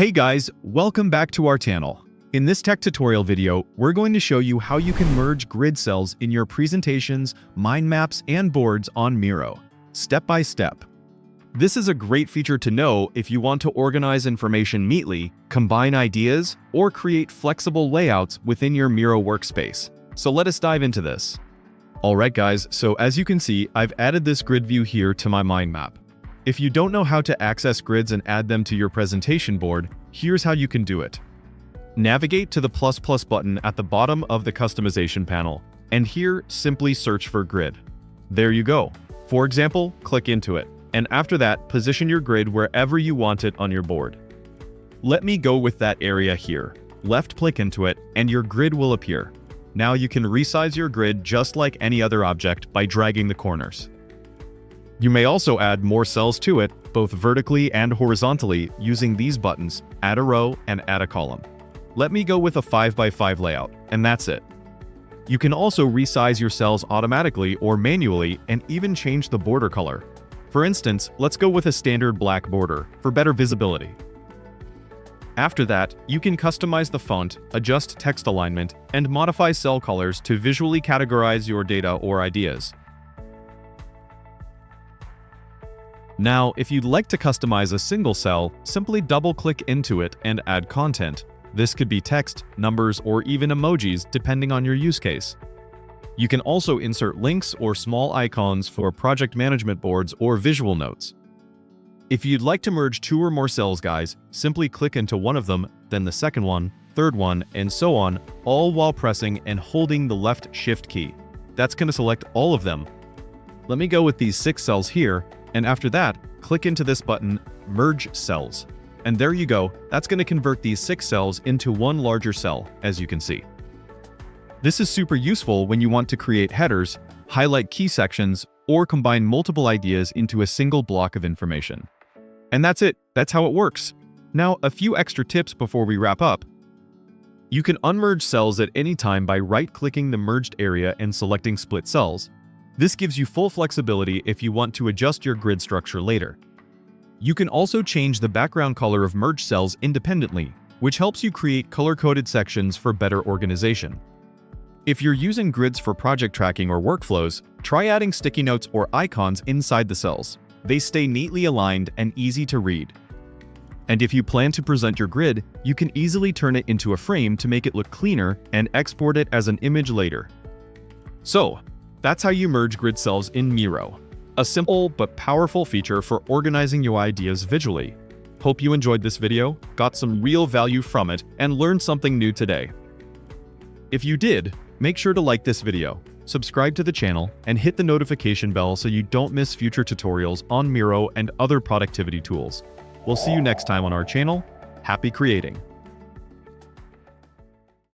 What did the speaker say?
Hey guys, welcome back to our channel. In this tech tutorial video, we're going to show you how you can merge grid cells in your presentations, mind maps, and boards on Miro, step by step. This is a great feature to know if you want to organize information neatly, combine ideas, or create flexible layouts within your Miro workspace. So let us dive into this. Alright guys, so as you can see, I've added this grid view here to my mind map. If you don't know how to access grids and add them to your presentation board, here's how you can do it. Navigate to the plus button at the bottom of the customization panel, and here simply search for grid. There you go. For example, click into it, and after that, position your grid wherever you want it on your board. Let me go with that area here. Left-click into it, and your grid will appear. Now you can resize your grid just like any other object by dragging the corners. You may also add more cells to it, both vertically and horizontally, using these buttons, Add a Row and Add a Column. Let me go with a 5x5 layout, and that's it. You can also resize your cells automatically or manually and even change the border color. For instance, let's go with a standard black border for better visibility. After that, you can customize the font, adjust text alignment, and modify cell colors to visually categorize your data or ideas. Now, if you'd like to customize a single cell, simply double-click into it and add content. This could be text, numbers, or even emojis depending on your use case. You can also insert links or small icons for project management boards or visual notes. If you'd like to merge 2 or more cells, guys, simply click into one of them, then the second one, third one, and so on, all while pressing and holding the left Shift key. That's going to select all of them. Let me go with these 6 cells here, and after that, click into this button, Merge Cells. And there you go, that's going to convert these 6 cells into one larger cell, as you can see. This is super useful when you want to create headers, highlight key sections, or combine multiple ideas into a single block of information. And that's it, that's how it works. Now, a few extra tips before we wrap up. You can unmerge cells at any time by right-clicking the merged area and selecting Split Cells. This gives you full flexibility if you want to adjust your grid structure later. You can also change the background color of merged cells independently, which helps you create color-coded sections for better organization. If you're using grids for project tracking or workflows, try adding sticky notes or icons inside the cells. They stay neatly aligned and easy to read. And if you plan to present your grid, you can easily turn it into a frame to make it look cleaner and export it as an image later. So, that's how you merge grid cells in Miro. A simple but powerful feature for organizing your ideas visually. Hope you enjoyed this video, got some real value from it, and learned something new today. If you did, make sure to like this video, subscribe to the channel, and hit the notification bell so you don't miss future tutorials on Miro and other productivity tools. We'll see you next time on our channel. Happy creating!